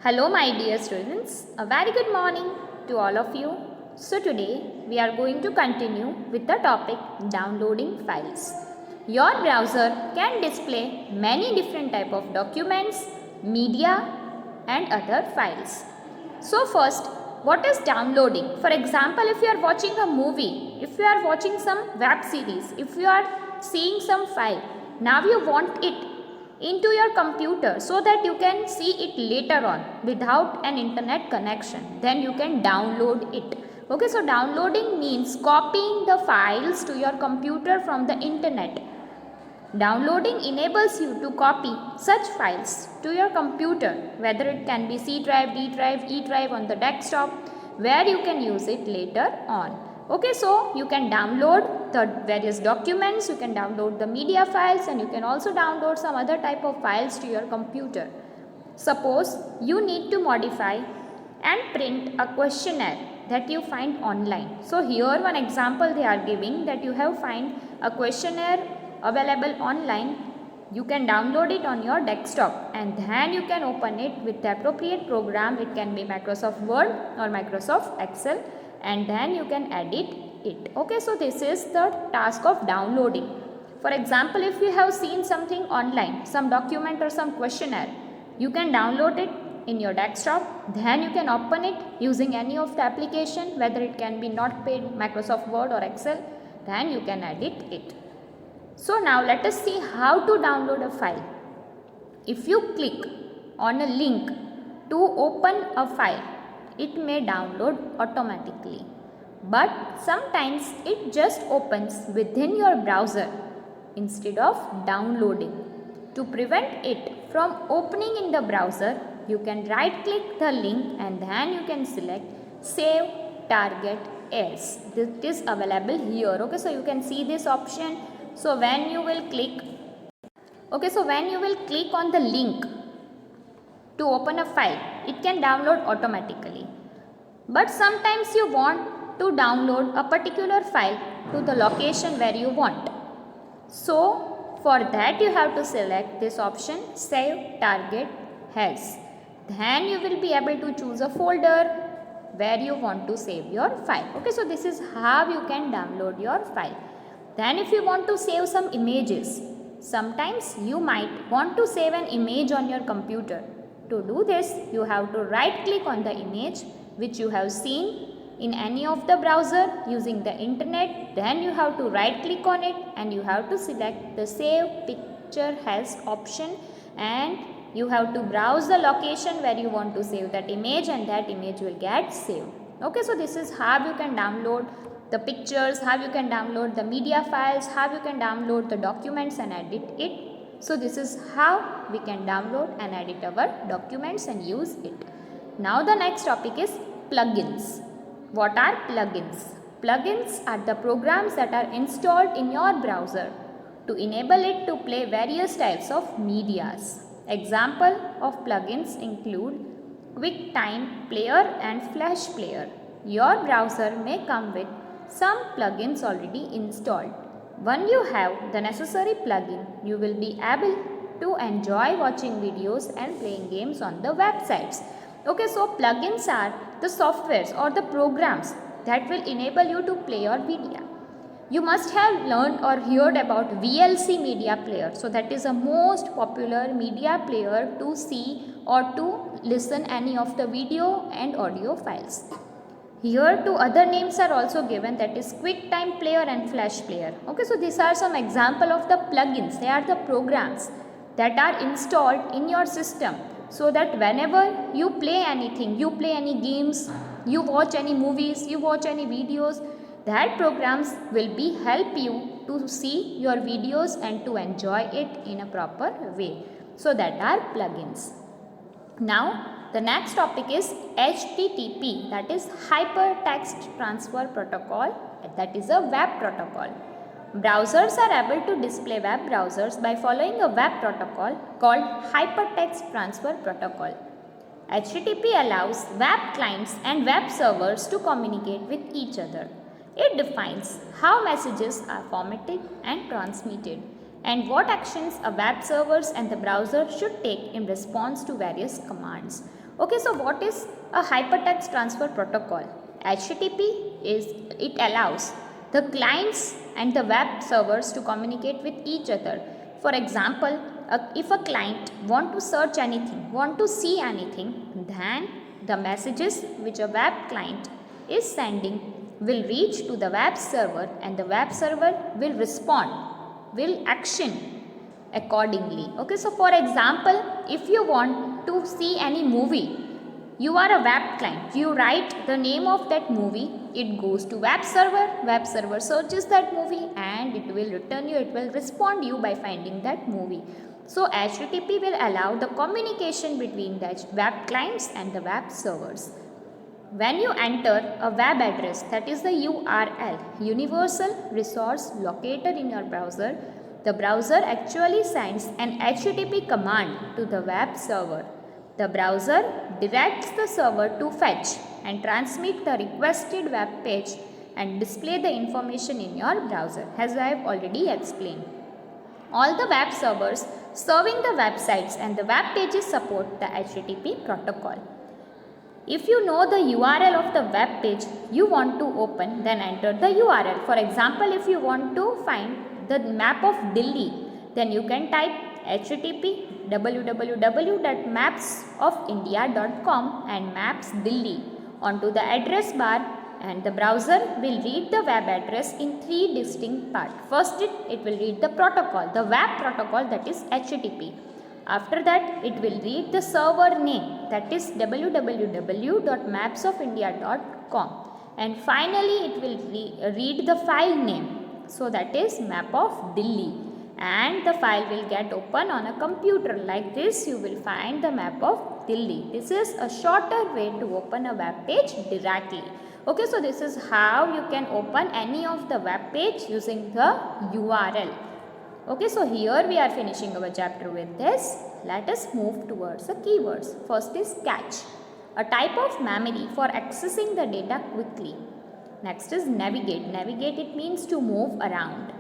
Hello my dear students, a very good morning to all of you. So today we are going to continue with the topic downloading files. Your browser can display many different type of documents, media and other files. So first, what is downloading? For example, if you are watching a movie, if you are watching some web series, if you are seeing some file, now you want it into your computer so that you can see it later on without an internet connection, then you can download it. Okay, so downloading means copying the files to your computer from the internet. Downloading enables you to copy such files to your computer, whether it can be C drive, D drive, E drive on the desktop, where you can use it later on. Okay, so you can download the various documents, you can download the media files, and you can also download some other type of files to your computer. Suppose you need to modify and print a questionnaire that you find online. So here one example they are giving, that you have find a questionnaire available online. You can download it on your desktop and then you can open it with the appropriate program. It can be Microsoft Word or Microsoft Excel, and then you can edit it. Okay, so this is the task of downloading. For example, if you have seen something online, some document or some questionnaire, you can download it in your desktop, then you can open it using any of the application, whether it can be Notepad, Microsoft Word or Excel, then you can edit it. So now let us see how to download a file. If you click on a link to open a file, it may download automatically, but sometimes it just opens within your browser instead of downloading. To prevent it from opening in the browser, you can right click the link and then you can select Save Target As. This is available here. Okay, so you can see this option. So when you will click on the link to open a file, it can download automatically. But sometimes you want to download a particular file to the location where you want. So for that you have to select this option, Save Target As. Then you will be able to choose a folder where you want to save your file. Okay, so this is how you can download your file. Then if you want to save some images, sometimes you might want to save an image on your computer. To do this, you have to right click on the image which you have seen in any of the browser using the internet. Then you have to right click on it and you have to select the Save Picture As option, and you have to browse the location where you want to save that image, and that image will get saved. Okay, so this is how you can download the pictures, how you can download the media files, how you can download the documents and edit it. So this is how we can download and edit our documents and use it. Now the next topic is plugins. What are plugins? Plugins are the programs that are installed in your browser to enable it to play various types of medias. Example of plugins include QuickTime Player and Flash Player. Your browser may come with some plugins already installed. When you have the necessary plugin, you will be able to enjoy watching videos and playing games on the websites. Okay, so plugins are the softwares or the programs that will enable you to play your video. You must have learned or heard about VLC media player. So that is a most popular media player to see or to listen any of the video and audio files. Here two other names are also given, that is QuickTime Player and Flash Player. Okay, so these are some example of the plugins. They are the programs that are installed in your system so that whenever you play anything, you play any games, you watch any movies, you watch any videos, that programs will be help you to see your videos and to enjoy it in a proper way. So that are plugins. Now the next topic is HTTP, that is Hypertext Transfer Protocol, that is a web protocol. Browsers are able to display web browsers by following a web protocol called Hypertext Transfer Protocol. HTTP allows web clients and web servers to communicate with each other. It defines how messages are formatted and transmitted. and what actions a web servers and the browser should take in response to various commands. Okay, so what is a hypertext transfer protocol? HTTP it allows the clients and the web servers to communicate with each other. For example, if a client want to search anything, want to see anything, then the messages which a web client is sending will reach to the web server, and the web server will respond, will action accordingly. Okay, so for example, if you want to see any movie, you are a web client, you write the name of that movie, it goes to web server searches that movie and it will return you, it will respond you by finding that movie. So HTTP will allow the communication between the web clients and the web servers. When you enter a web address, that is the URL, Universal Resource Locator, in your browser, the browser actually sends an HTTP command to the web server. The browser directs the server to fetch and transmit the requested web page and display the information in your browser, as I have already explained. All the web servers serving the websites and the web pages support the HTTP protocol. If you know the URL of the web page you want to open, then enter the URL. For example, if you want to find the map of Delhi, then you can type http www.mapsofindia.com and maps Delhi onto the address bar, and the browser will read the web address in three distinct parts. First it will read the protocol, the web protocol, that is HTTP. After that it will read the server name, that is www.mapsofindia.com, and finally it will read the file name, so that is map of Delhi, and the file will get open on a computer. Like this you will find the map of Delhi. This is a shorter way to open a web page directly. Okay, so this is how you can open any of the web page using the URL. Okay, so here we are finishing our chapter with this. Let us move towards the keywords. First is cache, a type of memory for accessing the data quickly. Next is navigate. Navigate, it means to move around.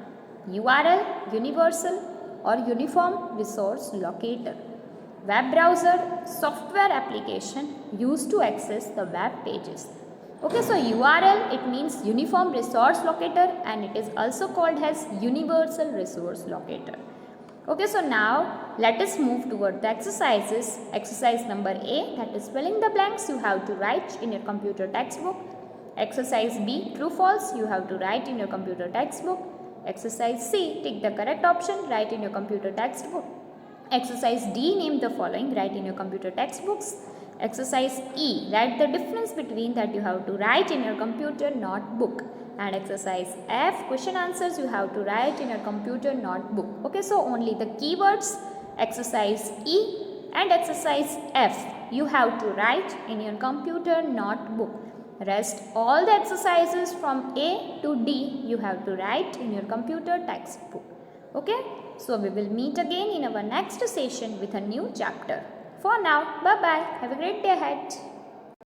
URL, universal or uniform resource locator. Web browser, software application used to access the web pages. Okay, so URL, it means uniform resource locator, and it is also called as universal resource locator. Okay, so now let us move toward the exercises. Exercise number A, that is filling the blanks, you have to write in your computer textbook. Exercise B, true false, you have to write in your computer textbook. Exercise C, tick the correct option, write in your computer textbook. Exercise D, name the following, write in your computer textbooks. Exercise E, write the difference between, that you have to write in your computer notebook. And exercise F, question answers you have to write in your computer notebook. Okay, so only the keywords exercise E and exercise F you have to write in your computer notebook. Rest all the exercises from A to D you have to write in your computer textbook. Okay, so we will meet again in our next session with a new chapter. For now, bye bye. Have a great day ahead.